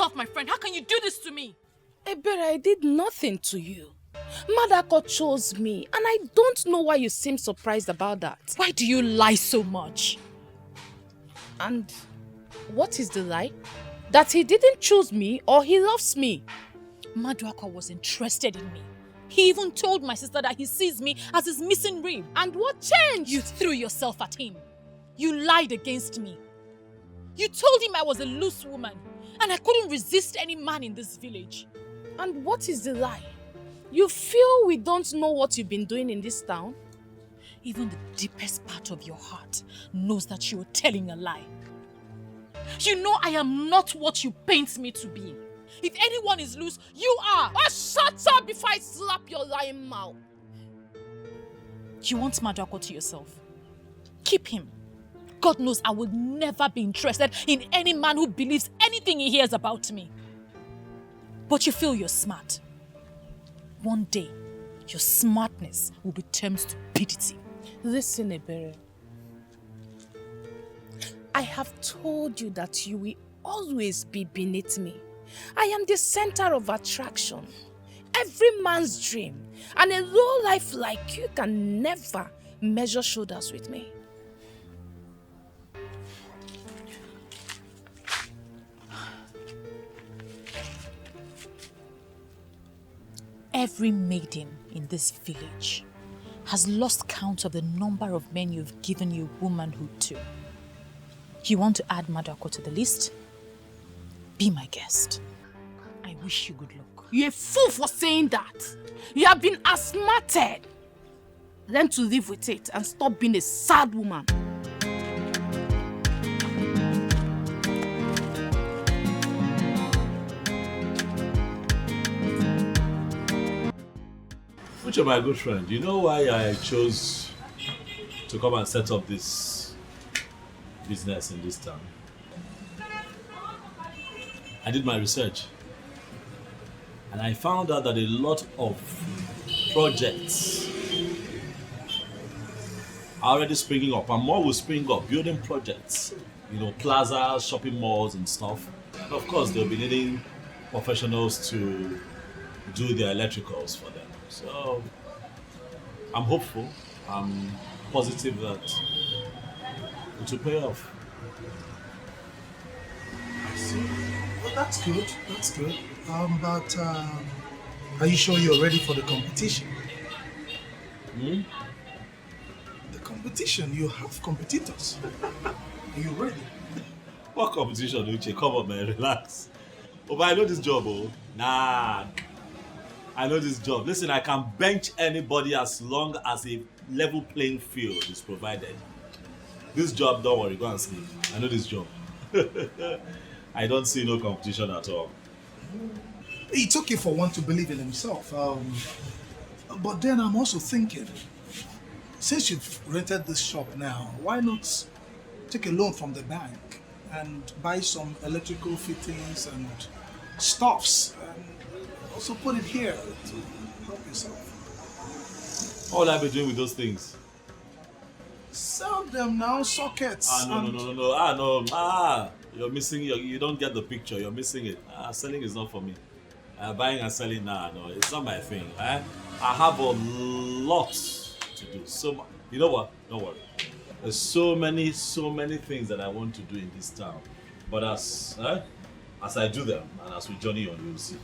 yourself, my friend. How can you do this to me? Ebere, I did nothing to you. Madako chose me, and I don't know why you seem surprised about that. Why do you lie so much? And what is the lie? That he didn't choose me or he loves me. Maduaka was interested in me. He even told my sister that he sees me as his missing rib. And what changed? You threw yourself at him. You lied against me. You told him I was a loose woman and I couldn't resist any man in this village. And what is the lie? You feel we don't know what you've been doing in this town? Even the deepest part of your heart knows that you are telling a lie. You know I am not what you paint me to be. If anyone is loose, you are. Oh, shut up before I slap your lying mouth. You want Maduako to yourself? Keep him. God knows I would never be interested in any man who believes anything he hears about me. But you feel you're smart. One day, your smartness will be termed stupidity. Listen, Ebere. I have told you that you will always be beneath me. I am the center of attraction. Every man's dream. And a low life like you can never measure shoulders with me. Every maiden in this village has lost count of the number of men you've given your womanhood to. You want to add Maduako to the list? Be my guest. I wish you good luck. You're a fool for saying that. You have been asthmatic. Learn to live with it and stop being a sad woman. Uche, my good friend, you know why I chose to come and set up this business in this town? I did my research and I found out that a lot of projects are already springing up and more will spring up, building projects, you know, plazas, shopping malls and stuff. And of course, they'll be needing professionals to do their electricals for them. So, I'm hopeful, I'm positive that it will pay off. I see. Well, that's good, but are you sure you're ready for the competition? The competition, you have competitors. Are you ready? What competition, Uche? Come on, man, relax. Oh, but I know this job, oh. Nah. I know this job. Listen, I can bench anybody as long as a level playing field is provided. This job, don't worry, go and sleep. I know this job. I don't see no competition at all. It's okay for one to believe in himself. But then I'm also thinking, since you've rented this shop now, why not take a loan from the bank and buy some electrical fittings and stuffs? Also put it here to help yourself. What will I be doing with those things? Sell them now, sockets. No. You're missing, you don't get the picture, you're missing it. Selling is not for me. Buying and selling, no, it's not my thing. I have a lot to do. So, you know what? Don't worry. There's so many things that I want to do in this town. But as I do them, and as we journey on, you'll see.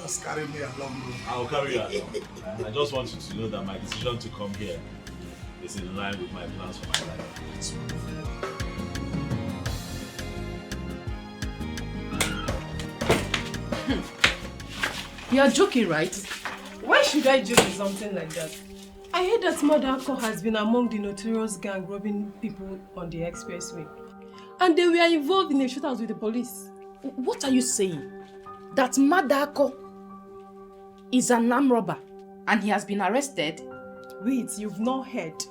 Just carry me along, bro. I'll carry you along. I just want you to know that my decision to come here is in line with my plans for my life. You're joking, right? Why should I joke with something like that? I heard that Maduako has been among the notorious gang robbing people on the expressway. And they were involved in a shootout with the police. What are you saying? That Madako is an armed robber and he has been arrested? Wait, you've not heard.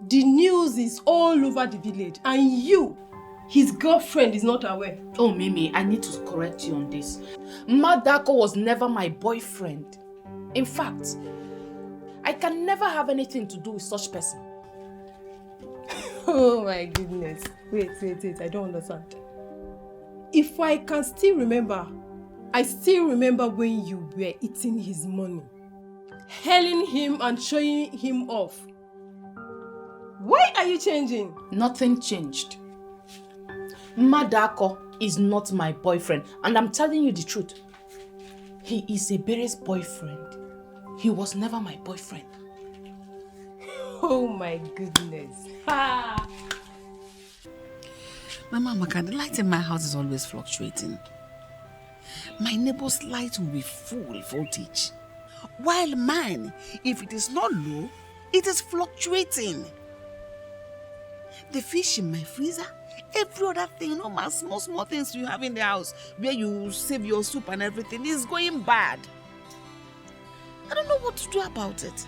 The news is all over the village and you, his girlfriend, is not aware. Oh, Mimi, I need to correct you on this. Madako was never my boyfriend. In fact, I can never have anything to do with such person. Oh my goodness. Wait, I don't understand. If I can still remember, I still remember when you were eating his money, hailing him and showing him off. Why are you changing? Nothing changed. Madako is not my boyfriend, and I'm telling you the truth. He is Ebere's boyfriend. He was never my boyfriend. Oh my goodness. Ha! Mama Amaka, the light in my house is always fluctuating. My neighbor's light will be full voltage, while mine, if it is not low, it is fluctuating. The fish in my freezer, every other thing, no matter small things you have in the house where you save your soup and everything is going bad. I don't know what to do about it.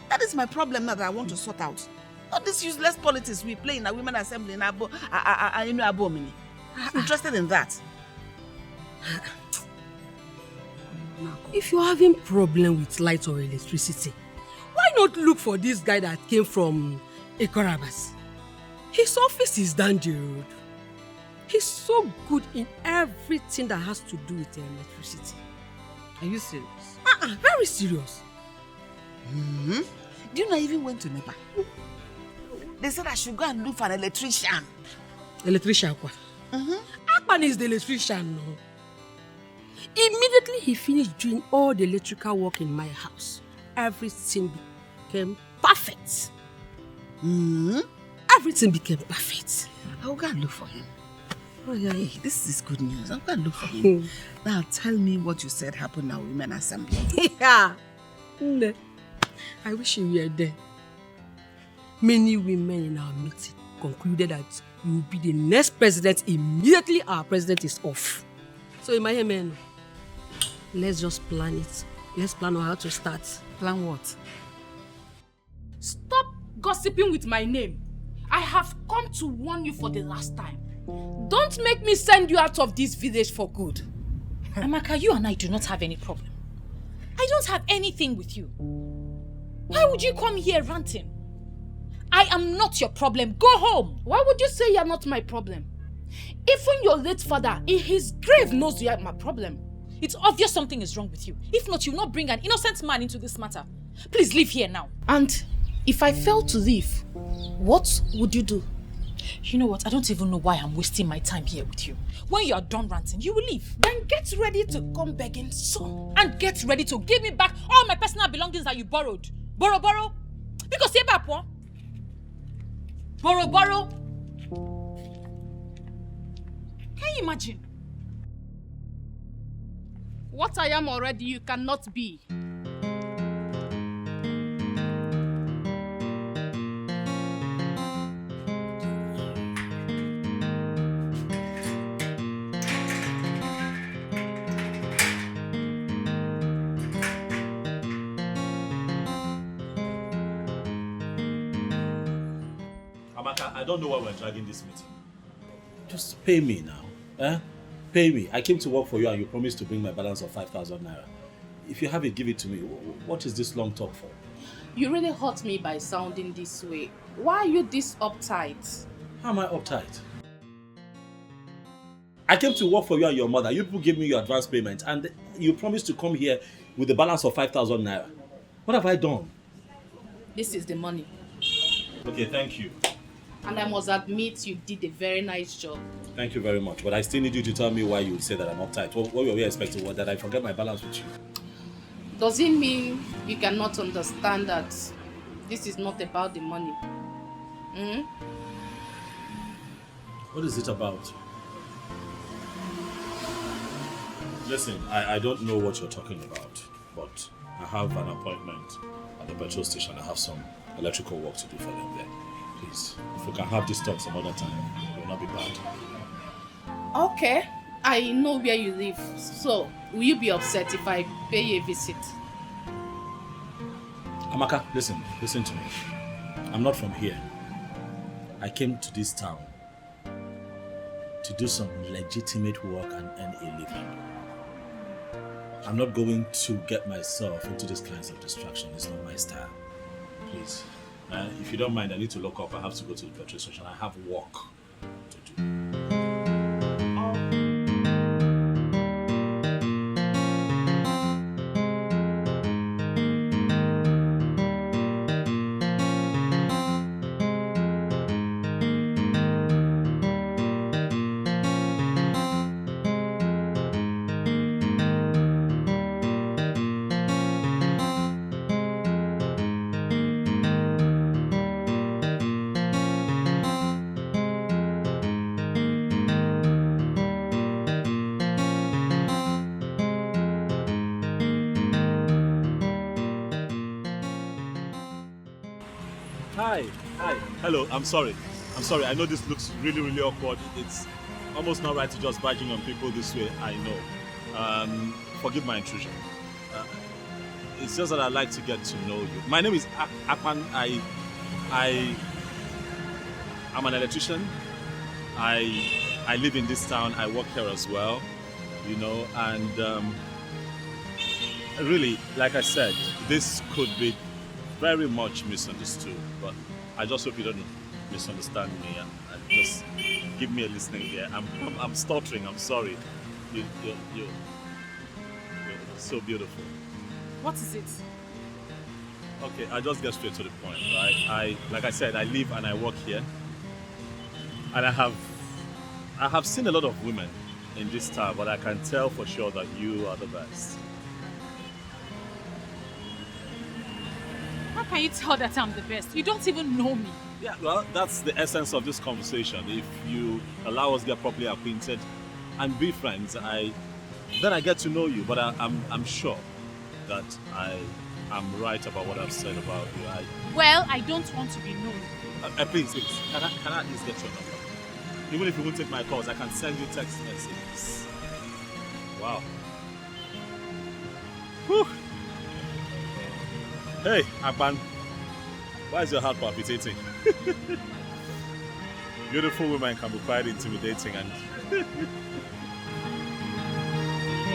That is my problem now that I want to sort out. Not this useless politics we play in a women assembly in Abo. I'm interested in that. If you're having problem with light or electricity, why not look for this guy that came from Ekorabas? His office is down the road. He's so good in everything that has to do with electricity. Are you serious? Very serious. Mm-hmm. Do you know I even went to NEPA? They said I should go and look for an electrician. Electrician what? Mm-hmm. Akpan is the electrician. No? Immediately he finished doing all the electrical work in my house, everything became perfect. Mm-hmm. Everything became perfect. I'll go and look for him. Oh yeah, hey, this is good news. I'll go and look for him. Now tell me what you said happened now, Women Assembly. Yeah. I wish you were there. Many women in our meeting concluded that you will be the next president immediately our president is off. So in my men, let's just plan it. Let's plan on how to start. Plan what? Stop gossiping with my name. I have come to warn you for the last time. Don't make me send you out of this village for good. Amaka, you and I do not have any problem. I don't have anything with you. Why would you come here ranting? I am not your problem. Go home. Why would you say you're not my problem? Even your late father, in his grave, knows you are my problem. It's obvious something is wrong with you. If not, you will not bring an innocent man into this matter. Please leave here now. And if I fail to leave, what would you do? You know what? I don't even know why I'm wasting my time here with you. When you are done ranting, you will leave. Then get ready to come begging soon. And get ready to give me back all my personal belongings that you borrowed. Borrow. Because you're back, what? Borrow. Can you imagine? What I am already, you cannot be. Amaka, I don't know why we're dragging this meeting. Just pay me now. Pay me. I came to work for you and you promised to bring my balance of 5,000 naira. If you have it, give it to me. What is this long talk for? You really hurt me by sounding this way. Why are you this uptight? How am I uptight? I came to work for you and your mother. You people gave me your advance payment and you promised to come here with the balance of 5,000 naira. What have I done? This is the money. Okay, thank you. And I must admit you did a very nice job. Thank you very much. But I still need you to tell me why you would say that I'm uptight. What were we expecting? What, that I forget my balance with you? Does it mean you cannot understand that this is not about the money? What is it about? Listen, I don't know what you're talking about, but I have an appointment at the petrol station. I have some electrical work to do for them there. Please, if we can have this talk some other time, it will not be bad. Okay, I know where you live. So, will you be upset if I pay you a visit? Amaka, listen to me. I'm not from here. I came to this town to do some legitimate work and earn a living. I'm not going to get myself into these kinds of distraction. It's not my style. Please. If you don't mind, I need to lock up. I have to go to the petrol station. I have work to do. Hi. Hello, I'm sorry. I know this looks really, really awkward. It's almost not right to just barging on people this way, I know. Forgive my intrusion. It's just that I'd like to get to know you. My name is Akpan. I'm an electrician. I live in this town. I work here as well, and really, like I said, this could be very much misunderstood, but I just hope you don't misunderstand me and just give me a listening ear. I'm stuttering. I'm sorry. You're so beautiful. What is it? Okay, I'll just get straight to the point, right? Like I said, I live and I work here, and I have seen a lot of women in this town, but I can tell for sure that you are the best. How can you tell that I'm the best? You don't even know me. Yeah, well, that's the essence of this conversation. If you allow us to get properly acquainted and be friends, then I get to know you. But I'm sure that I am right about what I've said about you. Well, I don't want to be known. Please, can I at least get your number? Even if you won't take my calls, I can send you text messages. Wow. Whew. Hey, Akpan. Why is your heart palpitating? Beautiful women can be quite intimidating, and but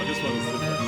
this one is different.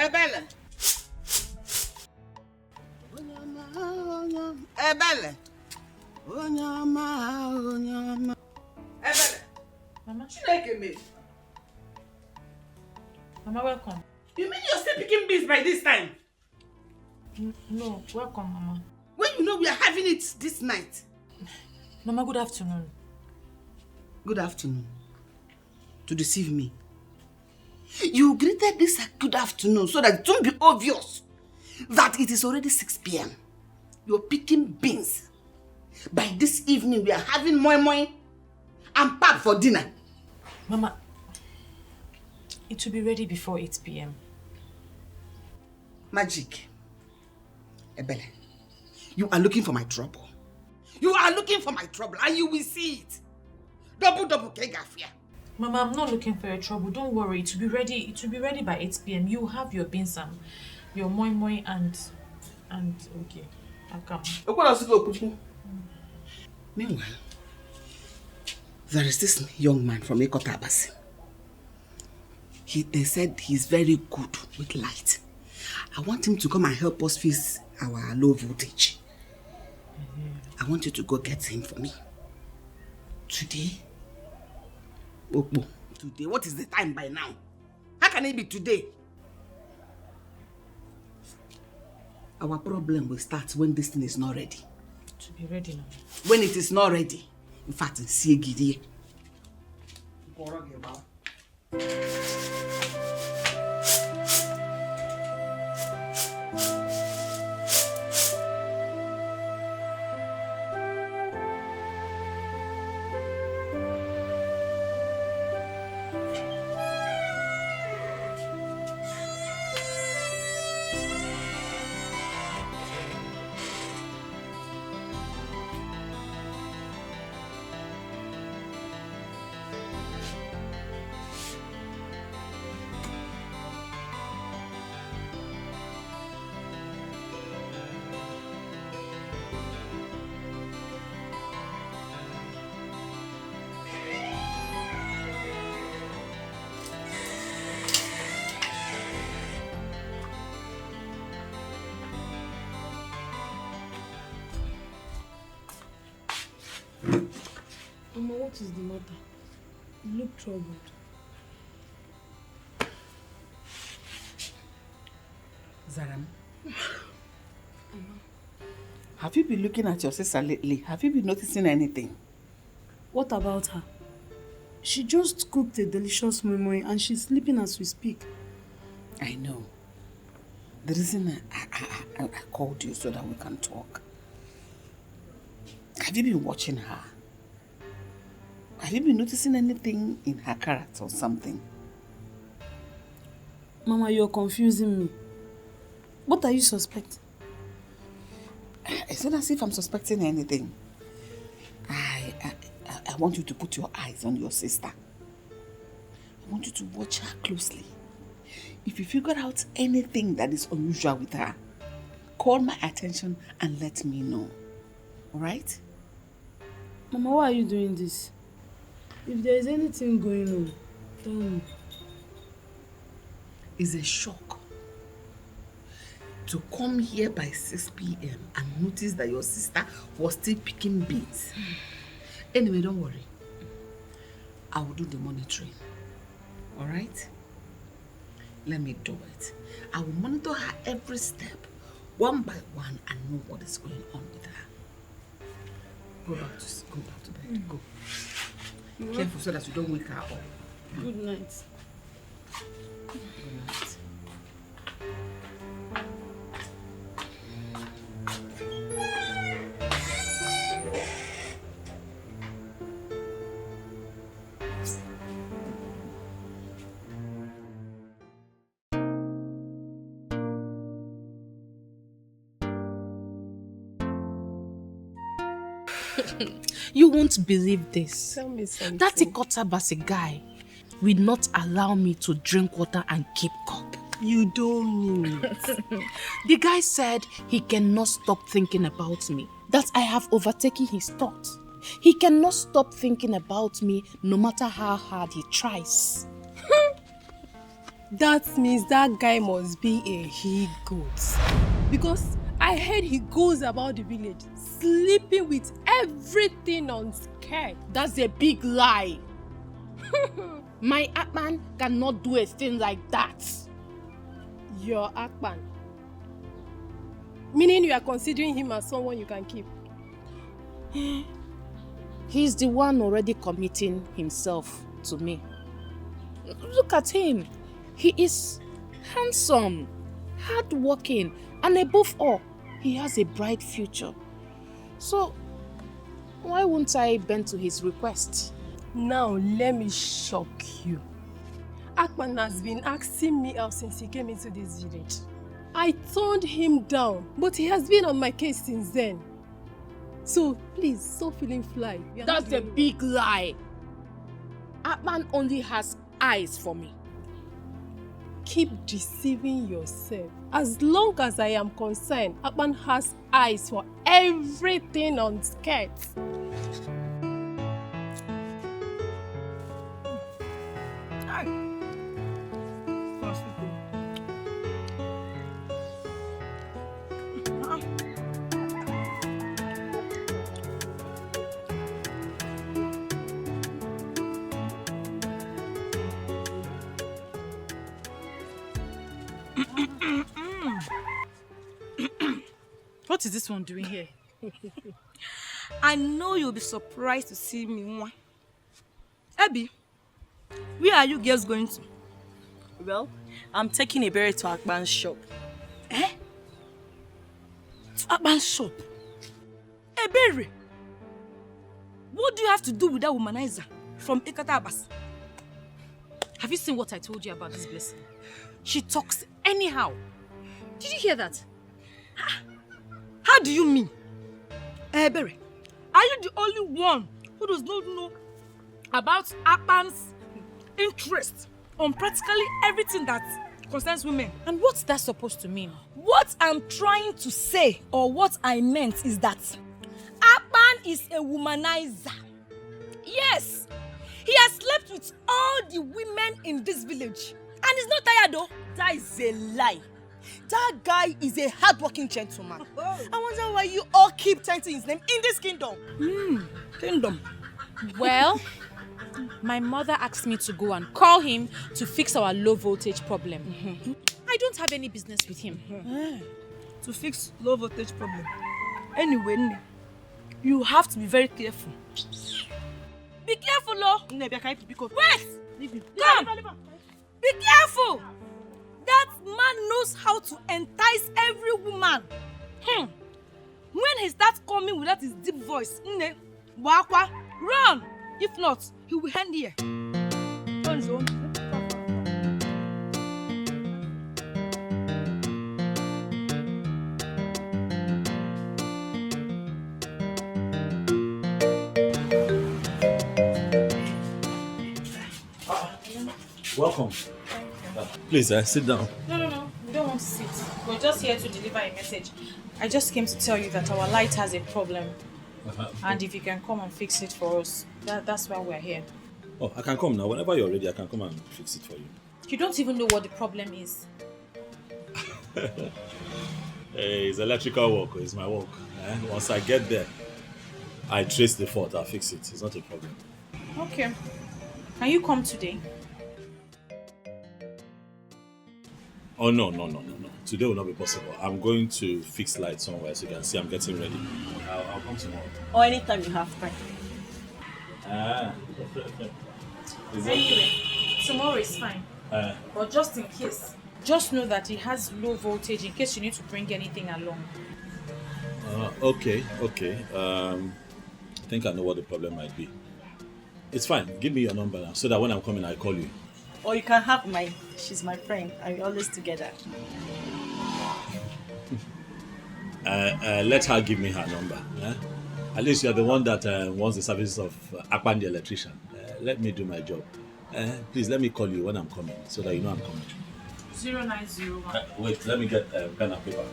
Ebele. Ebele. Ebele. Mama, Chineke me. Mama, welcome. You mean you're still picking beans by this time? No, welcome, Mama. When you know we are having it this night. Mama, good afternoon. Good afternoon. To deceive me. You greeted this good afternoon so that it won't be obvious that it is already 6 p.m. You're picking beans. By this evening, we are having moi moi and pap for dinner. Mama, it will be ready before 8 p.m. Magic. Ebele, you are looking for my trouble. You are looking for my trouble and you will see it. Double kegafia. Mama, I'm not looking for your trouble. Don't worry. It will be ready. It will be ready by 8 p.m. You have your beans and your moi moi and okay. I'll come. Meanwhile, there is this young man from Ekotabasi. They said he's very good with light. I want him to come and help us fix our low voltage. I want you to go get him for me. Today? Okbo. Today? What is the time by now? How can it be today? Our problem will start when this thing is not ready. To be ready now. When it is not ready. In fact, see Gidi. Mama, what is the matter? You look troubled. Zaram, have you been looking at your sister lately? Have you been noticing anything? What about her? She just cooked a delicious memory and she's sleeping as we speak. I know. The reason I called you so that we can talk. Have you been watching her? Have you been noticing anything in her character or something? Mama, you're confusing me. What are you suspecting? It's not as if I'm suspecting anything. I want you to put your eyes on your sister. I want you to watch her closely. If you figure out anything that is unusual with her, call my attention and let me know. Alright? Mama, why are you doing this? If there is anything going on, tell me. It's a shock to come here by 6 p.m. and notice that your sister was still picking beans. Anyway, don't worry. I will do the monitoring. Alright? Let me do it. I will monitor her every step, one by one, and know what is going on with her. Go back to bed. Go. Be careful so that you don't wake her up. Good night. Good night. You won't believe this. Tell me something. That Ikotabasi guy will not allow me to drink water and keep cup. You don't mean it. The guy said he cannot stop thinking about me, that I have overtaken his thoughts. He cannot stop thinking about me no matter how hard he tries. That means that guy must be a he-goat. Because I heard he goes about the village sleeping with everything on skirt. That's a big lie. My Atman cannot do a thing like that. Your Akpan. Meaning you are considering him as someone you can keep. He's the one already committing himself to me. Look at him. He is handsome, hardworking, and above all, he has a bright future. So, why won't I bend to his request? Now, let me shock you. Akman has been asking me out since he came into this village. I turned him down, but he has been on my case since then. So, please, stop feeling fly. That's a big lie. Atman only has eyes for me. Keep deceiving yourself. As long as I am concerned, Atman has eyes for everything on skirts. What is this one doing here? I know you'll be surprised to see me. Mwah. Abby, where are you girls going to? Well, I'm taking a berry to Akban's shop. Eh? To Akban's shop? A berry? What do you have to do with that womanizer from Ikatabas? Have you seen what I told you about this blessing? She talks anyhow. Did you hear that? How do you mean? Berry, are you the only one who does not know about Akban's interest on practically everything that concerns women? And what's that supposed to mean? What I'm trying to say, or what I meant, is that Akban is a womanizer. Yes, he has slept with all the women in this village. And he's not tired though. That is a lie. That guy is a hardworking gentleman. I wonder why you all keep chanting his name in this kingdom. Kingdom. Well, my mother asked me to go and call him to fix our low voltage problem. I don't have any business with him. To fix low voltage problem. Anyway, Nne, you have to be very careful. Be careful, oh! Wait! Come! Be careful! That man knows how to entice every woman. When he starts coming with that his deep voice, Nne, Wakwa, run! If not, he will end here. Turn zone. Welcome. Please, sit down. No. We don't want to sit. We're just here to deliver a message. I just came to tell you that our light has a problem. And if you can come and fix it for us, that's why we're here. Oh, I can come now. Whenever you're ready, I can come and fix it for you. You don't even know what the problem is. Hey, it's electrical work. It's my work. Once I get there, I trace the fault. I'll fix it. It's not a problem. Okay. Can you come today? Oh, no. Today will not be possible. I'm going to fix light somewhere so you can see I'm getting ready. I'll come tomorrow. Or anytime you have time. Anyway, tomorrow is fine. But just in case, just know that it has low voltage in case you need to bring anything along. Okay. I think I know what the problem might be. It's fine. Give me your number now so that when I'm coming, I call you. Or you can have mine. She's my friend. And we're always together. Let her give me her number. At least you're the one that wants the services of Akpan the electrician. Let me do my job. Please let me call you when I'm coming so that you know I'm coming. 0901. Wait, let me get pen and paper.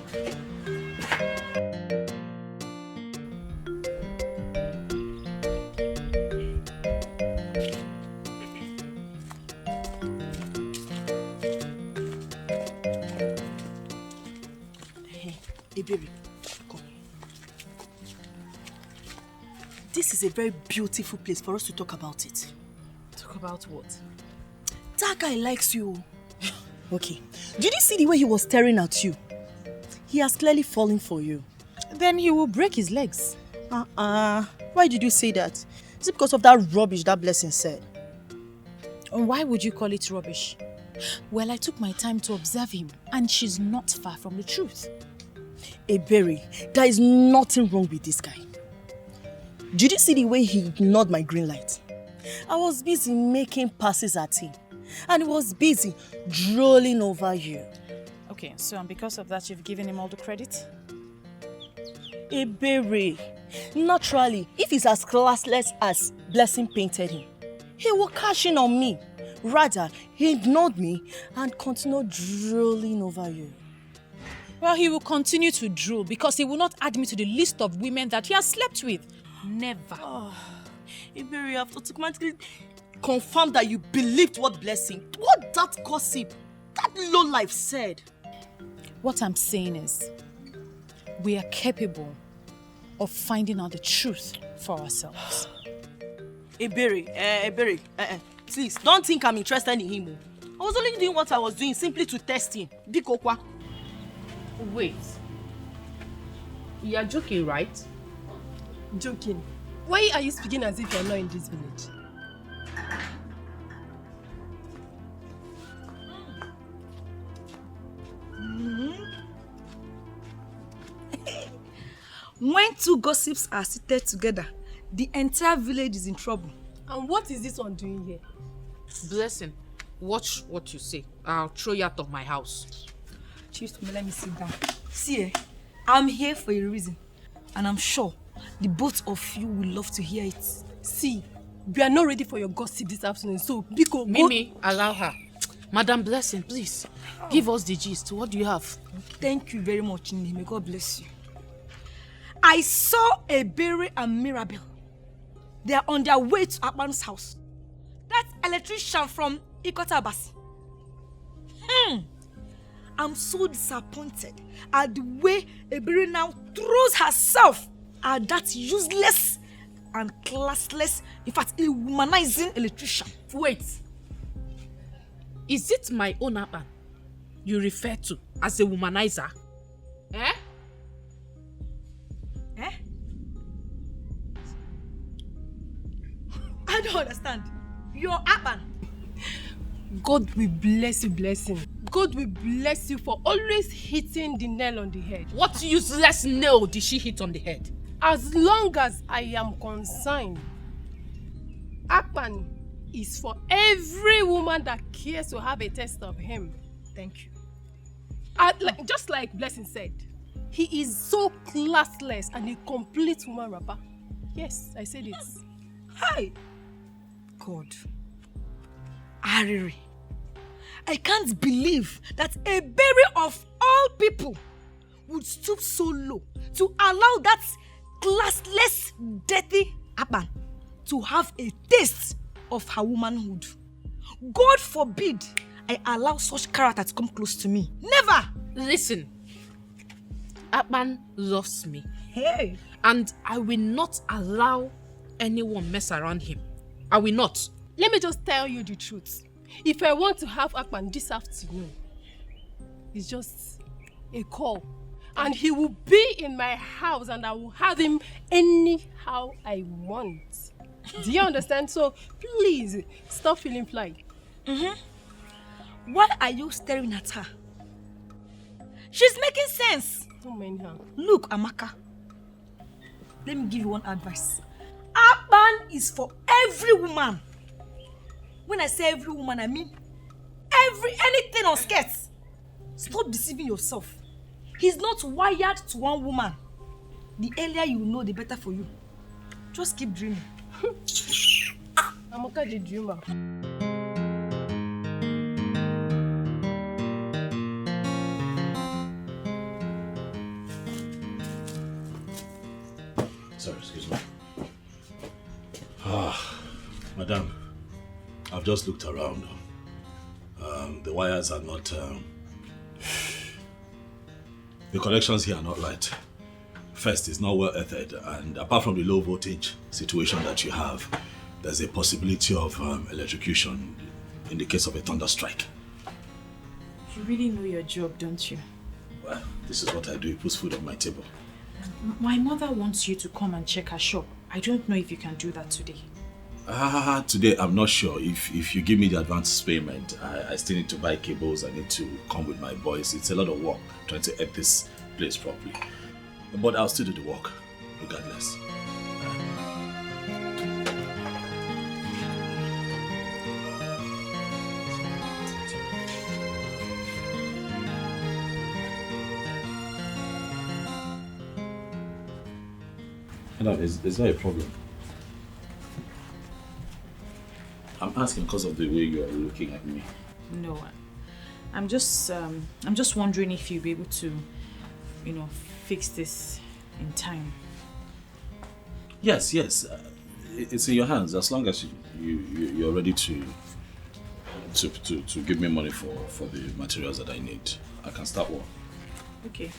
Hey, baby, come. This is a very beautiful place for us to talk about it. Talk about what? That guy likes you. Okay. Did you see the way he was staring at you? He has clearly fallen for you. Then he will break his legs. Why did you say that? Is it because of that rubbish that Blessing said? And why would you call it rubbish? Well, I took my time to observe him, and she's not far from the truth. Berry, there is nothing wrong with this guy. Did you see the way he ignored my green light? I was busy making passes at him, and he was busy drooling over you. Okay, so and because of that, you've given him all the credit? Berry, naturally, if he's as classless as Blessing painted him, he will cash in on me. Rather, he ignored me and continued drooling over you. Well, he will continue to drool because he will not add me to the list of women that he has slept with. Never. Berry, you have automatically confirmed that you believed what that gossip, that lowlife said. What I'm saying is, we are capable of finding out the truth for ourselves. Berry, please, don't think I'm interested in him. I was only doing what I was doing simply to test him. Bikokwa. Wait. You are joking, right? Joking? Why are you speaking as if you are not in this village? When two gossips are seated together, the entire village is in trouble. And what is this one doing here? Blessing, watch what you say. I'll throw you out of my house. Chief, let me sit down. See, I'm here for a reason. And I'm sure the both of you will love to hear it. See, we are not ready for your gossip this afternoon, so Biko, Mimi, allow her. Madam Blessing, please, give us the gist. What do you have? Thank you very much, Nne. May God bless you. I saw Berry and Mirabel. They are on their way to Akpan's house. That electrician from Ikota Abasi. I'm so disappointed at the way Ebere now throws herself at that useless and classless, in fact, a womanizing electrician. Wait. Is it my own Akpan you refer to as a womanizer? Eh? Eh? I don't understand. You're Akpan. God will bless you, blessing. God will bless you for always hitting the nail on the head. What useless nail did she hit on the head? As long as I am concerned, Akpan is for every woman that cares to have a taste of him. Thank you. Just like Blessing said, he is so classless and a complete woman rapper. Yes, I said it. Hi. God. Ariri. I can't believe that a berry of all people would stoop so low to allow that classless, dirty Akpan to have a taste of her womanhood. God forbid I allow such character to come close to me. Never! Listen, Akpan loves me. Hey! And I will not allow anyone mess around him. I will not. Let me just tell you the truth. If I want to have Akpan this afternoon, it's just a call. And he will be in my house and I will have him anyhow I want. Do you understand? So please, stop feeling fly. Why are you staring at her? She's making sense. Don't mind her. Look, Amaka. Let me give you one advice. Akpan is for every woman. When I say every woman, I mean anything on skirts. Stop deceiving yourself. He's not wired to one woman. The earlier you know, the better for you. Just keep dreaming. Amaka the dreamer. Sorry, excuse me. Madam, I've just looked around. The wires are not... the connections here are not right. First, it's not well earthed, and apart from the low voltage situation that you have, there's a possibility of electrocution in the case of a thunder strike. You really know your job, don't you? Well, this is what I do. It puts food on my table. My mother wants you to come and check her shop. I don't know if you can do that today. Today I'm not sure. If you give me the advance payment, I still need to buy cables. I need to come with my boys. It's a lot of work trying to edit this place properly. But I'll still do the work, regardless. No, it's not a problem. I'm asking because of the way you are looking at me. No, I'm just wondering if you'll be able to, fix this in time. Yes. It's in your hands as long as you're ready to give me money for the materials that I need. I can start work. Okay.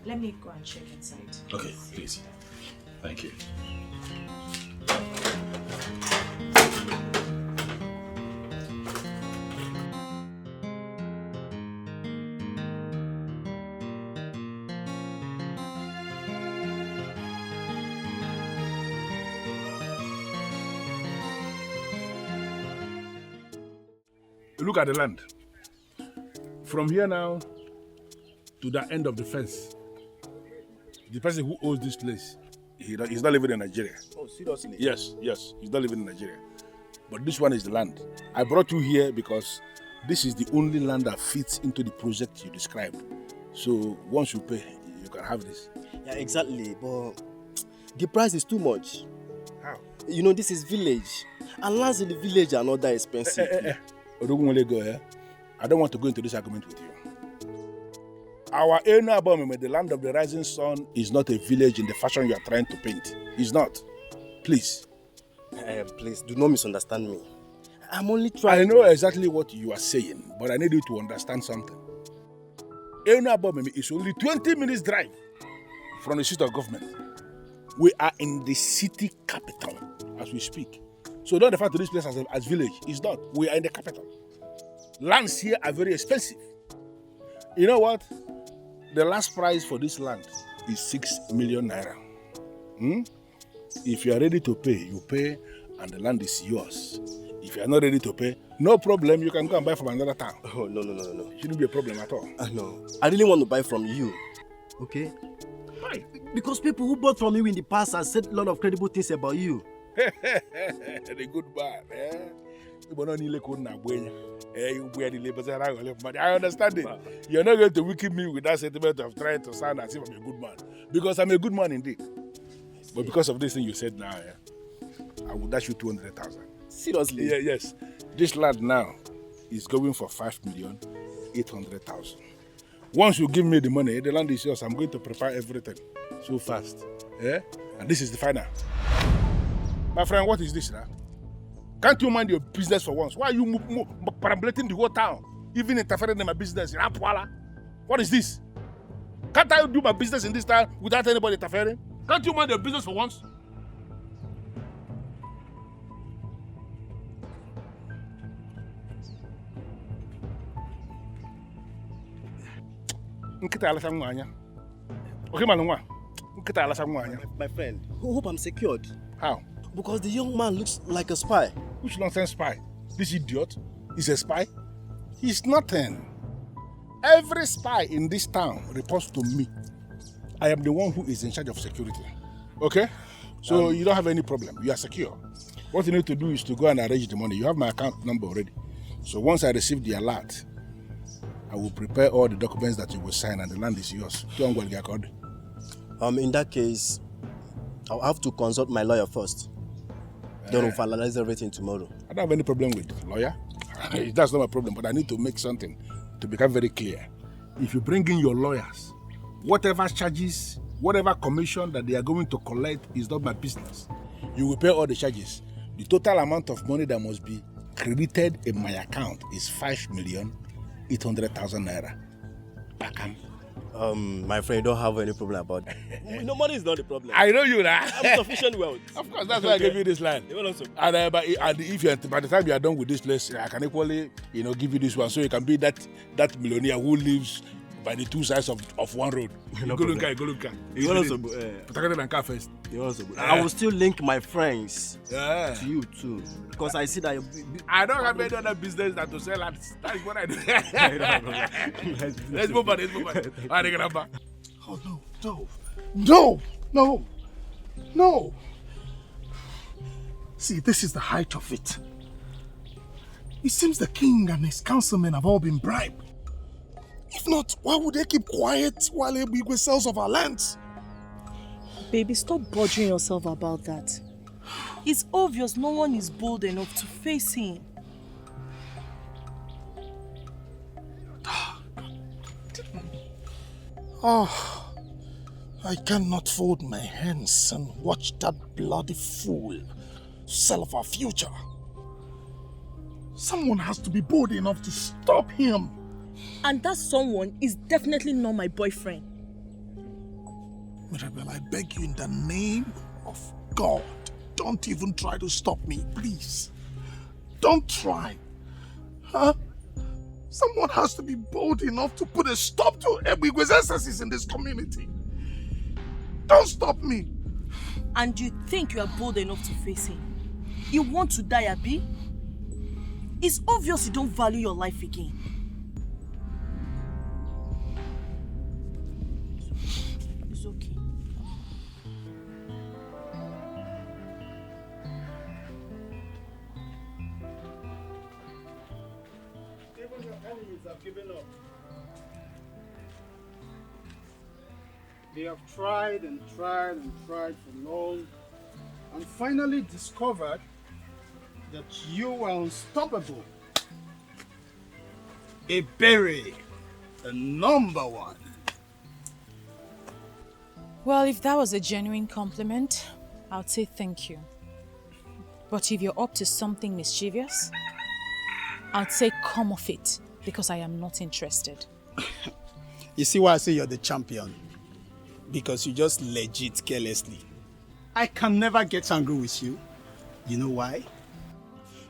Let me go and check inside. Okay, please. Thank you. Look at the land. From here now to the end of the fence, the person who owns this place, he's not living in Nigeria. Oh, seriously? Yes, he's not living in Nigeria. But this one is the land. I brought you here because this is the only land that fits into the project you described. So once you pay, you can have this. Yeah, exactly. But the price is too much. How? This is village. And lands in the village are not that expensive. I don't want to go into this argument with you. Our area above the land of the rising sun, is not a village in the fashion you are trying to paint. It's not. Please. Please, do not misunderstand me. I'm only trying. I know exactly what you are saying, but I need you to understand something. Enu Abomeme is only 20 minutes drive from the seat of government. We are in the city capital as we speak. So don't refer to this place as village. It's not. We are in the capital. Lands here are very expensive. You know what? The last price for this land is 6 million naira. If you are ready to pay, you pay and the land is yours. If you are not ready to pay, no problem, you can go and buy from another town. Oh, no. It shouldn't be a problem at all. No. I really want to buy from you. Okay? Why? Because people who bought from you in the past have said a lot of credible things about you. The good man, I understand it. You're not going to wicked me with that sentiment of trying to sound as if I'm a good man. Because I'm a good man indeed. But because of this thing you said now, I will dash you 200,000. Seriously? Yeah, yes. This land now is going for 5,800,000. Once you give me the money, the land is yours. I'm going to prepare everything so fast. Yeah? And this is the final. My friend, what is this now? Can't you mind your business for once? Why are you perambulating the whole town? Even interfering in my business? What is this? Can't I do my business in this town without anybody interfering? Can't you mind your business for once? My friend, hope I'm secured. How? Because the young man looks like a spy. Which nonsense spy? This idiot is a spy? He's nothing. Every spy in this town reports to me. I am the one who is in charge of security. Okay? So you don't have any problem. You are secure. What you need to do is to go and arrange the money. You have my account number already. So once I receive the alert, I will prepare all the documents that you will sign and the land is yours. In that case, I'll have to consult my lawyer first. Then we'll finalize everything tomorrow. I don't have any problem with lawyer. That's not my problem, but I need to make something to become very clear. If you bring in your lawyers, whatever charges, whatever commission that they are going to collect is not my business. You will pay all the charges. The total amount of money that must be credited in my account is 5,800,000 naira. Bakam. My friend, you don't have any problem about that. No, money is not the problem. I know you now. I'm sufficient wealth. Of course, that's why I gave you this land. And if you, by the time you are done with this place, I can equally, give you this one, so you can be that millionaire who lives by the two sides of one road. No go problem. look. I will still link my friends to you too, because I see that I don't have any other business than to sell and that's what I do. Let's move on. Oh, no. See, this is the height of it. It seems the king and his councilmen have all been bribed. If not, why would they keep quiet while Ebigwe sells off our lands? Baby, stop bothering yourself about that. It's obvious no one is bold enough to face him. Oh, I cannot fold my hands and watch that bloody fool sell off our future. Someone has to be bold enough to stop him. And that someone is definitely not my boyfriend. Mirabel, I beg you in the name of God, don't even try to stop me, please. Don't try. Huh? Someone has to be bold enough to put a stop to Ebigwe's excesses in this community. Don't stop me. And you think you are bold enough to face him? You want to die, Abi? It's obvious you don't value your life again. It's okay. Even your enemies have given up. They have tried and tried and tried for long and finally discovered that you are unstoppable. A berry, the number one. Well, if that was a genuine compliment, I'd say thank you. But if you're up to something mischievous, I'd say come off it, because I am not interested. You see why I say you're the champion? Because you just legit carelessly. I can never get angry with you. You know why?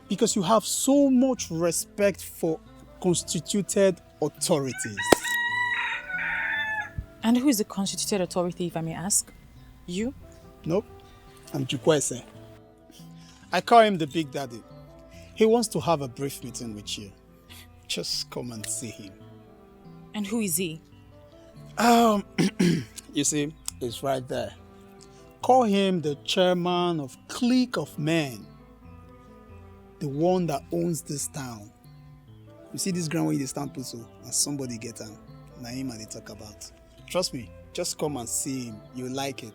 Because you have so much respect for constituted authorities. And who is the constituted authority, if I may ask? You? Nope, I'm Jukwese. I call him the Big Daddy. He wants to have a brief meeting with you. Just come and see him. And who is he? You see, it's right there. Call him the chairman of clique of men. The one that owns this town. You see this ground where you stand put so, and somebody get him. Now him and they talk about. Trust me, just come and see him. You like it.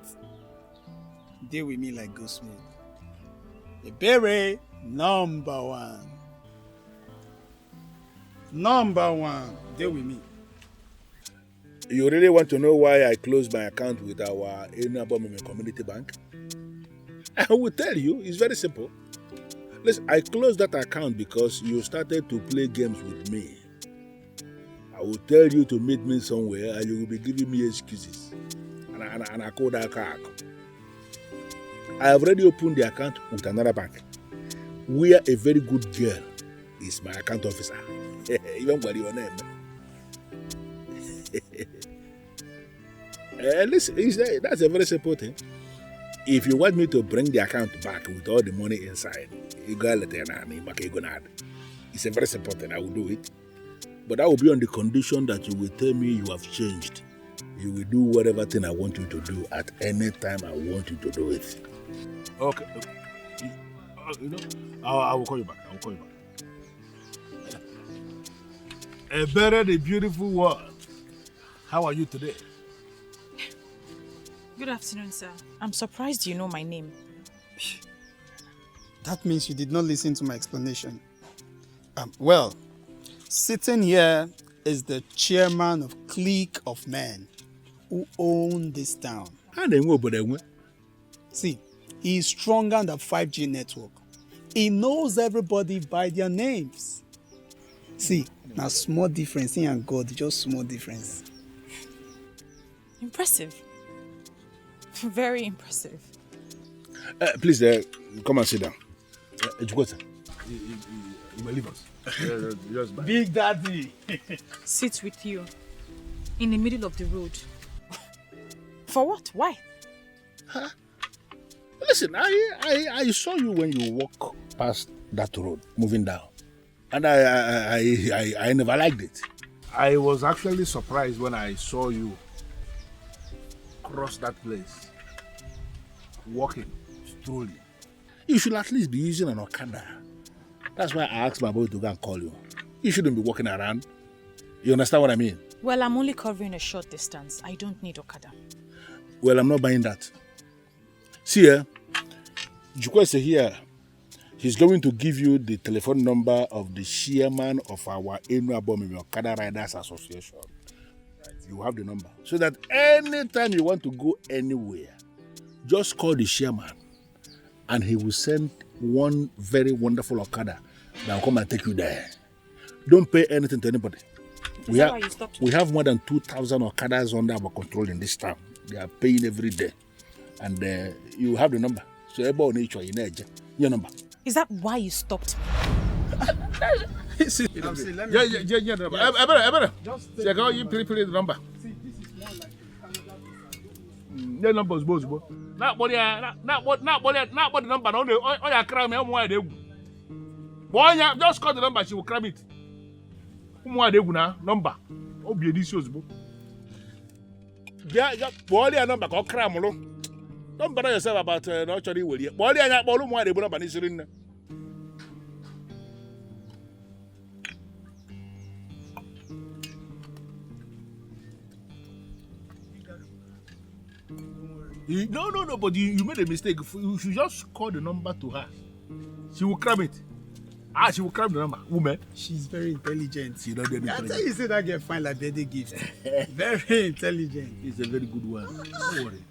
Deal with me like go smooth. Ebere, number one. Number one. Deal with me. You really want to know why I closed my account with our Unwanted community bank? I will tell you, it's very simple. Listen, I closed that account because you started to play games with me. I will tell you to meet me somewhere and you will be giving me excuses. And I call that car. I have already opened the account with another bank. Where a very good girl is my account officer. Even by your name. Listen, that's a very simple thing. If you want me to bring the account back with all the money inside, it's a very simple thing. I will do it. But that will be on the condition that you will tell me you have changed. You will do whatever thing I want you to do at any time I want you to do it. Okay. You know, I will call you back. I will call you back. A better, the beautiful world. How are you today? Good afternoon, sir. I'm surprised you know my name. That means you did not listen to my explanation. Well, sitting here is the chairman of clique of men who own this town. See, he is stronger than the 5G network. He knows everybody by their names. See, now small difference, he and God, just small difference. Impressive. Very impressive. Please, come and sit down. You will leave us. Big Daddy. Sit with you in the middle of the road. For what? Why? Huh? Listen, I saw you when you walk past that road, moving down. And I never liked it. I was actually surprised when I saw you cross that place, walking, strolling. You should at least be using an Okada. That's why I asked my boy to go and call you. You shouldn't be walking around. You understand what I mean? Well, I'm only covering a short distance. I don't need Okada. Well, I'm not buying that. See here, Jukwese here. He's going to give you the telephone number of the chairman of our Unwanted Okada Riders Association. You have the number. So that anytime you want to go anywhere, just call the chairman and he will send one very wonderful Okada that will come and take you there. Don't pay anything to anybody. We have more than 2,000 Okadas under our control in this town. They are paying every day. And you have the number. So everybody needs your number. Is that why you stopped me? Just check out you play the number. See, this is more like the number is both. Not what the number. Oh, yeah, cram me. Boy, just call the number. She will cram it. Number. Oh, be delicious, bro. Yeah, boy, the number call cram. Don't bother yourself about not actually will you. Boy, the number is in. No, but you made a mistake. You should just call the number to her. She will cram it. She will cram the number. Woman. She's very intelligent. She don't get I tell you, say that girl fine like birthday gift. Very intelligent. It's a very good one. Don't worry.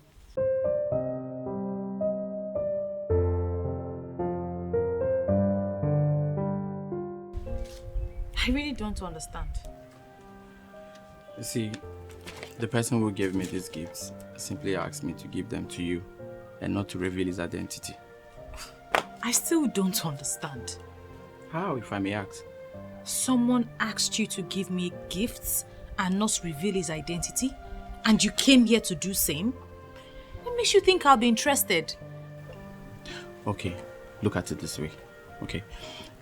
I really don't understand. You see, The person who gave me these gifts simply asked me to give them to you and not to reveal his identity. I still don't understand. How, if I may ask? Someone asked you to give me gifts and not reveal his identity, and you came here to do same? What makes you think I'll be interested? Okay, look at it this way. Okay,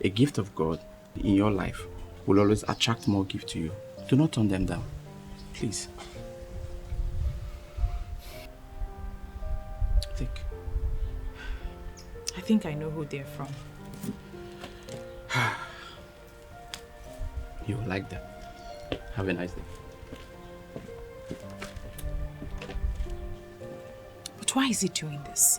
a gift of God in your life will always attract more gift to you. Do not turn them down, please. Think. I think I know who they're from. You will like them. Have a nice day. But why is he doing this?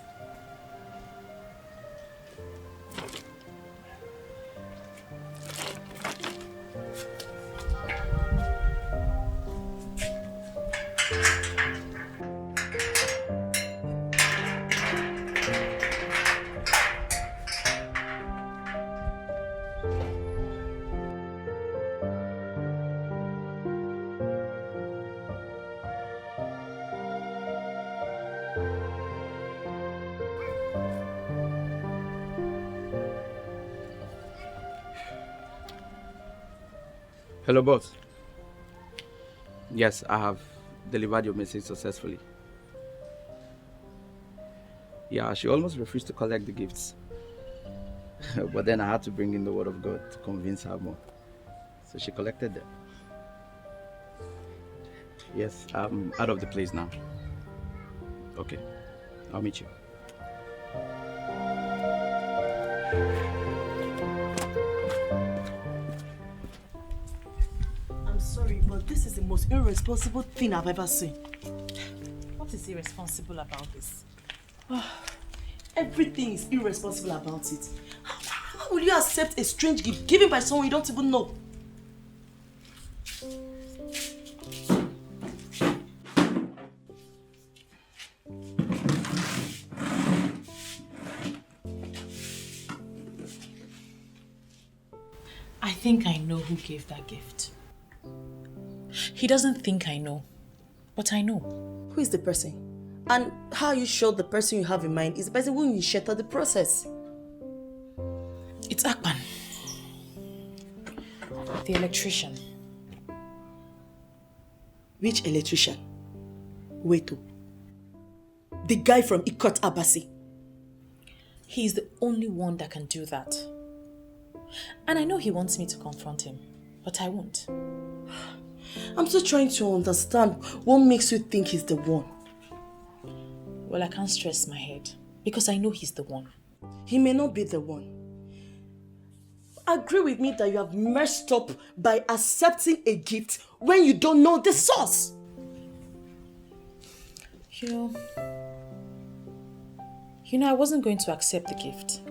Hello, boss. Yes, I have delivered your message successfully. Yeah, she almost refused to collect the gifts. But then I had to bring in the word of God to convince her more. So she collected them. Yes, I'm out of the place now. Okay, I'll meet you. I'm sorry, but this is the most irresponsible thing I've ever seen. What is irresponsible about this? Everything is irresponsible about it. How will you accept a strange gift given by someone you don't even know? I think I know who gave that gift. He doesn't think I know, but I know. Who is the person? And how are you sure the person you have in mind is the person who initiated the process? It's Akpan, the electrician. Which electrician? Weto. The guy from Ikot Abasi. He's the only one that can do that. And I know he wants me to confront him, but I won't. I'm still trying to understand what makes you think he's the one. Well, I can't stress my head because I know he's the one. He may not be the one. Agree with me that you have messed up by accepting a gift when you don't know the source. You know, I wasn't going to accept the gift.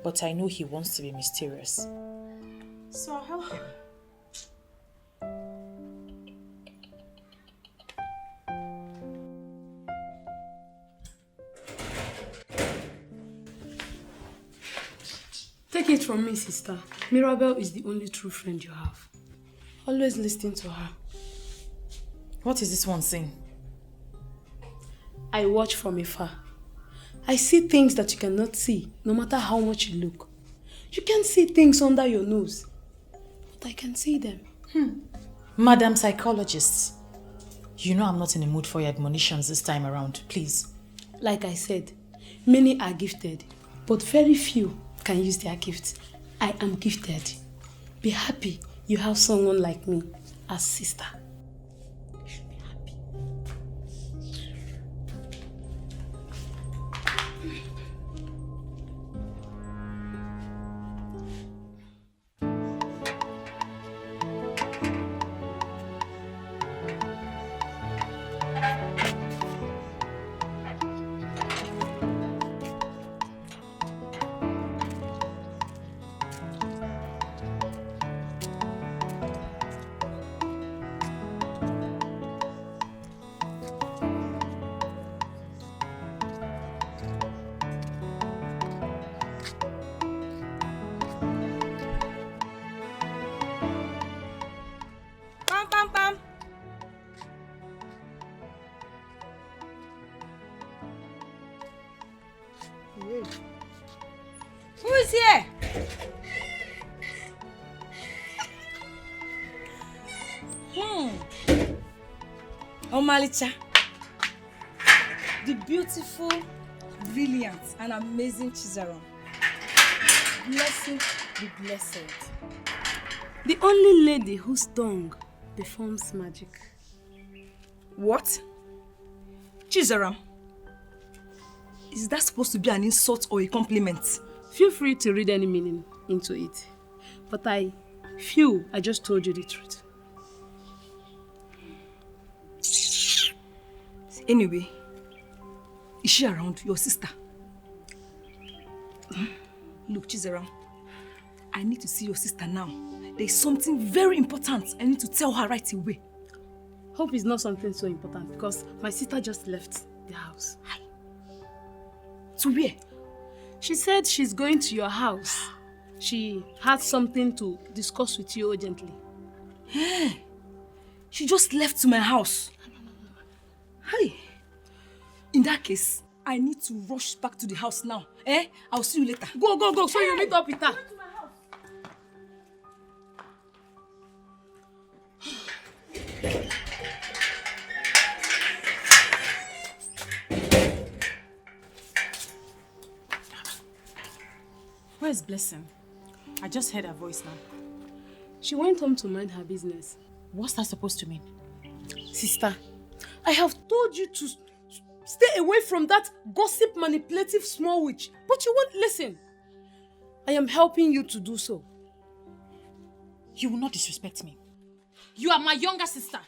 But I know he wants to be mysterious. So I'll help him. Take it from me, sister. Mirabel is the only true friend you have. Always listen to her. What is this one saying? I watch from afar. I see things that you cannot see, no matter how much you look. You can see things under your nose, but I can see them. Madam Psychologist, you know I'm not in the mood for your admonitions this time around, please. Like I said, many are gifted, but very few can use their gifts. I am gifted. Be happy you have someone like me as sister. Who is here? Omalicha. The beautiful, brilliant, and amazing Chizaram. Blessed be blessed. The only lady whose tongue performs magic. What? Chizaram? Is that supposed to be an insult or a compliment? Feel free to read any meaning into it. But I feel I just told you the truth. Anyway, is she around, your sister? Look, Chizaram, I need to see your sister now. There is something very important I need to tell her right away. Hope it's not something so important because my sister just left the house. Hi. To where? She said she's going to your house. She had something to discuss with you urgently. Hey, she just left to my house. Hey, in that case, I need to rush back to the house now. I'll see you later. Go, so you meet up with her. Where's Blessing? I just heard her voice now. She went home to mind her business. What's that supposed to mean? Sister, I have told you to stay away from that gossip manipulative small witch, but you won't listen. I am helping you to do so. You will not disrespect me. You are my younger sister.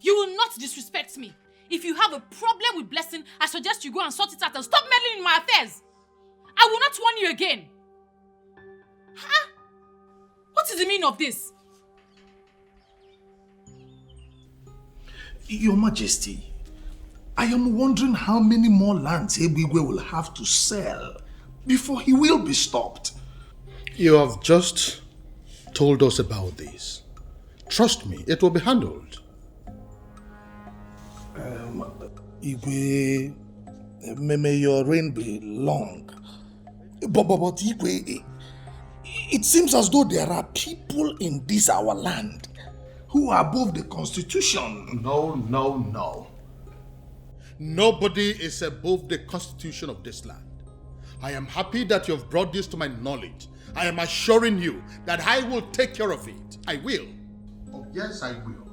You will not disrespect me. If you have a problem with Blessing, I suggest you go and sort it out and stop meddling in my affairs. I will not warn you again. Huh? What is the meaning of this? Your Majesty, I am wondering how many more lands Ebigwe will have to sell before he will be stopped. You have just told us about this. Trust me, it will be handled. Igwe, may your reign be long. But Igwe, it seems as though there are people in this our land who are above the Constitution. No. Nobody is above the Constitution of this land. I am happy that you have brought this to my knowledge. I am assuring you that I will take care of it. I will. Oh, yes, I will.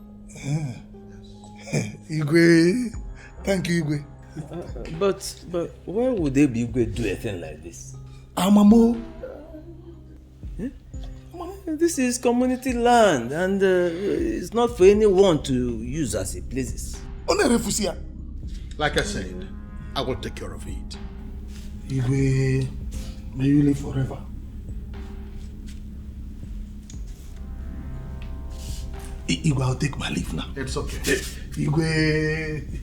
Igwe, thank you, Igwe. But why would Igwe do a thing like this? Amamo. This is community land and it's not for anyone to use as it pleases. Like I said, I will take care of it. Igwe, may you live forever. Igwe, I'll take my leave now. It's okay. Igwe.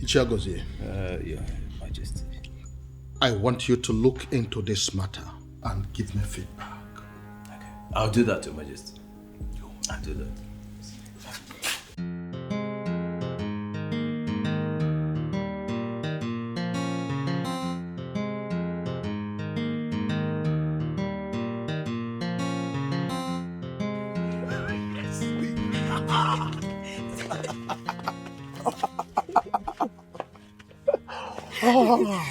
Ichiagozie. Your Majesty. I want you to look into this matter and give me feedback. Okay. I'll do that, Your Majesty. I'll do that. Oh,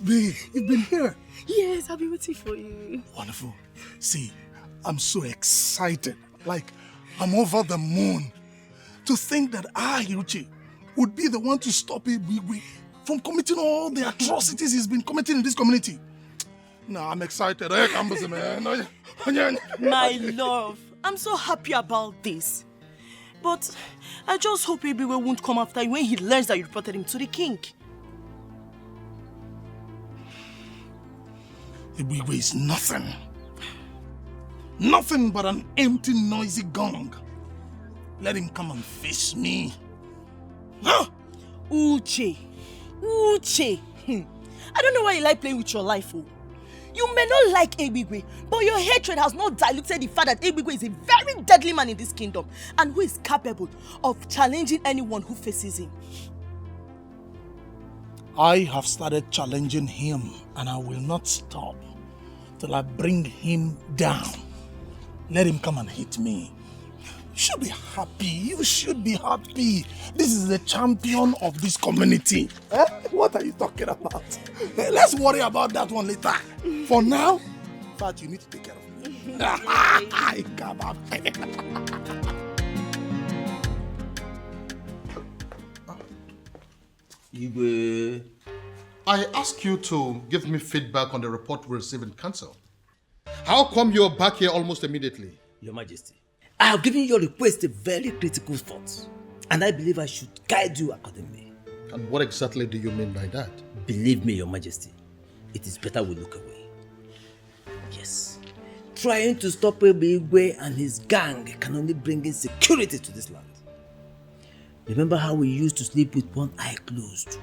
babe, you've been here. Yes, I've been waiting for you. Wonderful. See, I'm so excited. Like, I'm over the moon. To think that Yuchi would be the one to stop Ibigwe from committing all the atrocities he's been committing in this community. Nah, I'm excited. My love, I'm so happy about this. But I just hope Ibigwe won't come after you when he learns that you reported him to the king. Ibigwe is nothing. Nothing but an empty, noisy gong. Let him come and face me. Huh? Uche. I don't know why you like playing with your life, oh. You may not like Ibigwe, but your hatred has not diluted the fact that Ibigwe is a very deadly man in this kingdom and who is capable of challenging anyone who faces him. I have started challenging him, and I will not stop till I bring him down. Let him come and hit me. You should be happy. You should be happy. This is the champion of this community. What are you talking about? Let's worry about that one later. For now, in fact, you need to take care of me. Come on. I ask you to give me feedback on the report we received in council. How come you're back here almost immediately? Your Majesty, I have given your request a very critical thought, and I believe I should guide you accordingly. And what exactly do you mean by that? Believe me, Your Majesty, it is better we look away. Yes, trying to stop Igwe and his gang can only bring insecurity to this land. Remember how we used to sleep with one eye closed?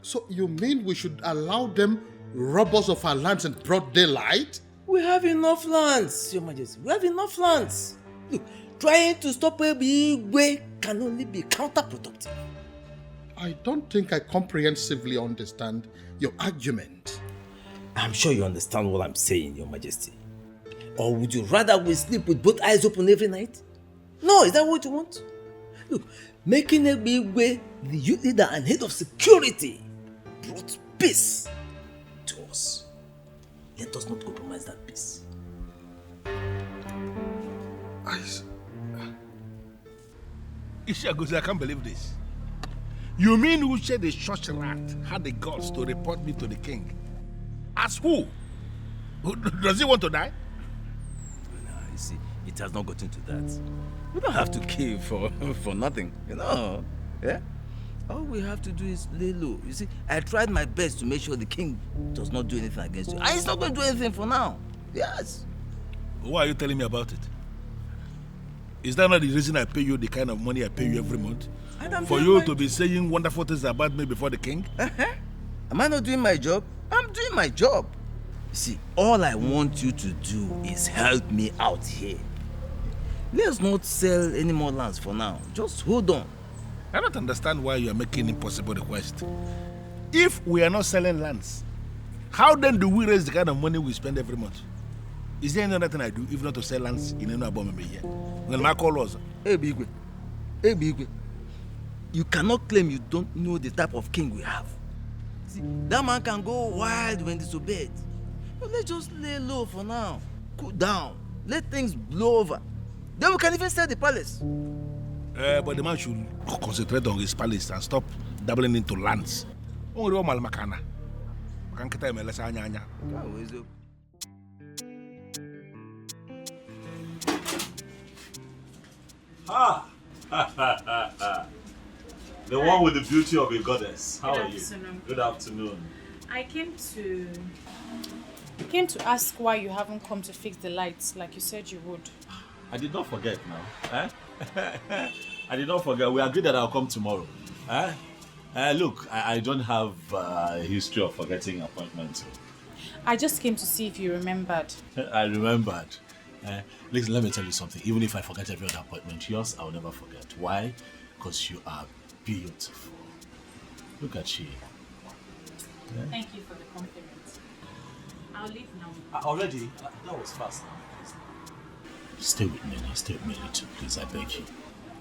So you mean we should allow them rob us of our lands in broad daylight? We have enough lands, Your Majesty. We have enough lands. Look, trying to stop Igwe can only be counterproductive. I don't think I comprehensively understand your argument. I'm sure you understand what I'm saying, Your Majesty. Or would you rather we sleep with both eyes open every night? No, is that what you want? Look, making Igwe the youth leader and head of security brought peace to us. Let us not compromise that peace. Ishagozi, I can't believe this. You mean Uche the church rat had the guts to report me to the king? As who? Does he want to die? No, you see, it has not gotten to that. We don't have to kill for nothing, you know. Yeah? All we have to do is lay low. You see, I tried my best to make sure the king does not do anything against you. And he's not going to do anything for now. Yes. Why are you telling me about it? Is that not the reason I pay you the kind of money I pay you every month? For you to be saying wonderful things about me before the king? Am I not doing my job? I'm doing my job. You see, all I want you to do is help me out here. Let's not sell any more lands for now. Just hold on. I don't understand why you are making impossible request. If we are not selling lands, how then do we raise the kind of money we spend every month? Is there any other thing I do if not to sell lands in any above me here? When my call was, Hey Bigwe, you cannot claim you don't know the type of king we have. See, that man can go wild when disobeyed. But let's just lay low for now. Cool down. Let things blow over. Then we can even sell the palace. But the man should concentrate on his palace and stop dabbling into lands. Only one malmakana. The one with the beauty of a goddess. How Good are you? afternoon. Good afternoon. I came to ask why you haven't come to fix the lights like you said you would. I did not forget now. I did not forget. We agreed that I'll come tomorrow. Look, I don't have a history of forgetting appointments. I just came to see if you remembered. I remembered. Listen, let me tell you something. Even if I forget every other appointment, yours I'll never forget. Why? Because you are beautiful. Look at you. Yeah? Thank you for the compliment. I'll leave now. Already? That was fast. Stay with me now. Stay with me a little, please. I beg you.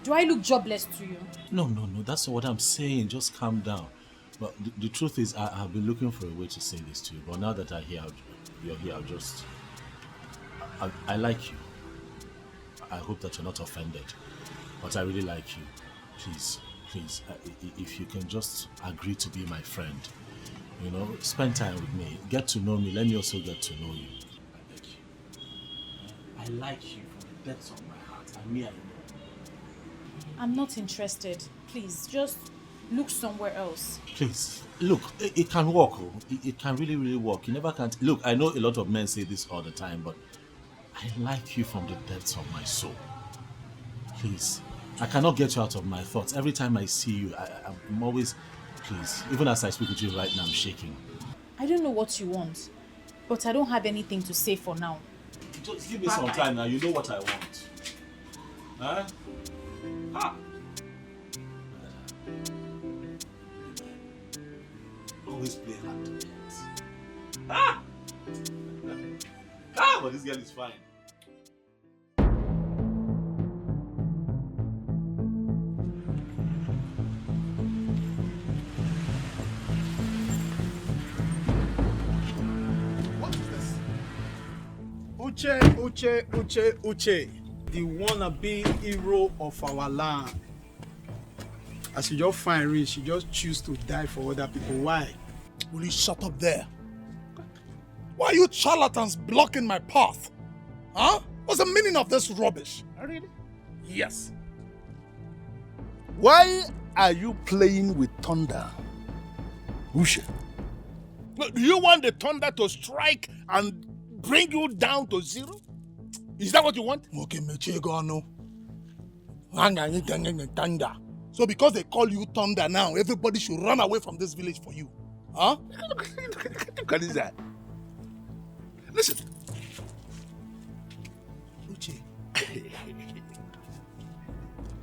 Do I look jobless to you? No. That's not what I'm saying. Just calm down. But the truth is, I've been looking for a way to say this to you. But now that you're here, I'll just... I like you. I hope that you're not offended. But I really like you. Please, if you can just agree to be my friend. You know, spend time with me. Get to know me. Let me also get to know you. I beg you. I like you from the depths of my heart. I know. I'm not interested. Please, just look somewhere else. Please, look, it can work. It can really, really work. You never can't. Look, I know a lot of men say this all the time, but I like you from the depths of my soul. Please, I cannot get you out of my thoughts. Every time I see you, I'm always... Please, even as I speak with you right now, I'm shaking. I don't know what you want, but I don't have anything to say for now. Just give me some time now. You know what I want. Huh? Ha! play hard to get. Ah! Ah, but this girl is fine. What is this? Uche, the wannabe hero of our land. As you just find rich, she just choose to die for other people. Why? Will you shut up there? Why are you charlatans blocking my path? Huh? What's the meaning of this rubbish? Really? Yes. Why are you playing with thunder? Uche. Do you want the thunder to strike and bring you down to zero? Is that what you want? Okay, Mechegano. Thunder. So because they call you Thunder now, everybody should run away from this village for you. Huh? Look at this. Listen. Uche.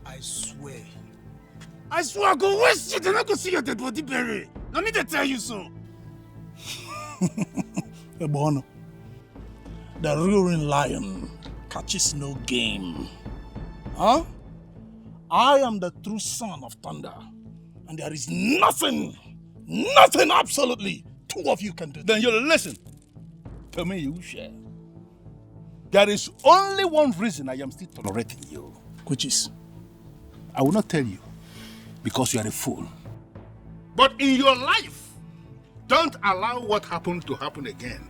I swear I go waste you. They're not going to see your dead body buried. Let me tell you so. Ebono. The roaring lion catches no game. Huh? I am the true son of thunder. And there is nothing, absolutely, two of you can do. Then you listen to me, Uche. There is only one reason I am still tolerating you. Which is? I will not tell you, because you are a fool. But in your life, don't allow what happened to happen again.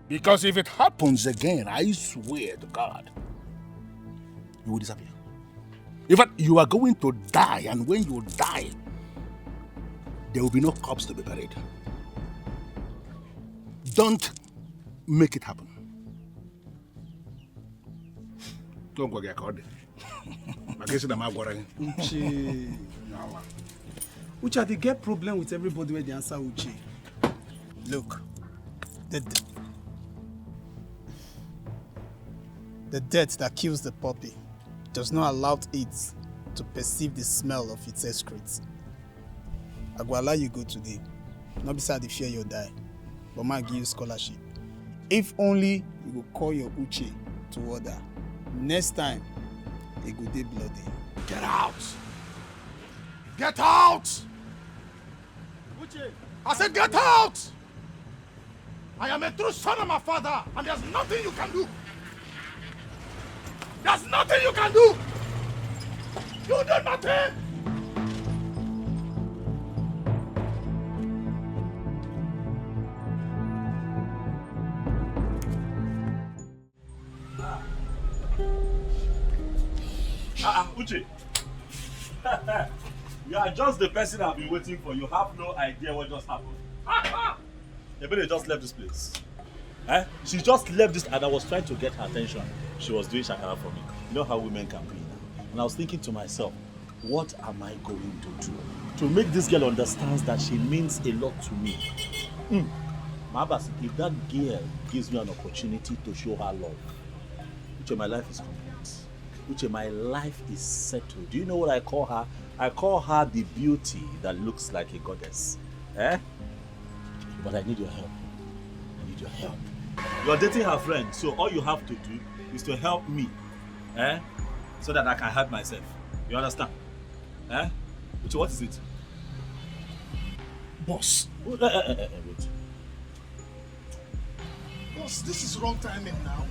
Because if it happens again, I swear to God, you will disappear. In fact, you are going to die, and when you die, there will be no corpse to be buried. Don't make it happen. Don't go get caught. Uche, they get problem with everybody where they answer Uche. Look, the death that kills the puppy does not allow it to perceive the smell of its excrete. I go allow you go today. Not beside the fear you'll die, but might give you scholarship. If only you will call your Uche to order. Next time, it will be bloody. Get out! Get out! Uche! I said get out! I am a true son of my father, and there's nothing you can do. There's nothing you can do! You do nothing! Uche. You are just the person I've been waiting for. You have no idea what just happened. Ebele just left this place. She just left this, and I was trying to get her attention. She was doing shakara for me. You know how women can be now. And I was thinking to myself, what am I going to do to make this girl understand that she means a lot to me? Mabas, if that girl gives me an opportunity to show her love, Uche, my life is complete. Uche, my life is settled. Do you know what I call her? I call her the beauty that looks like a goddess. But I need your help. I need your help. You're dating her friend, so all you have to do is to help me, so that I can help myself. You understand? Uche, what is it? Boss. Wait. Boss, this is wrong timing now.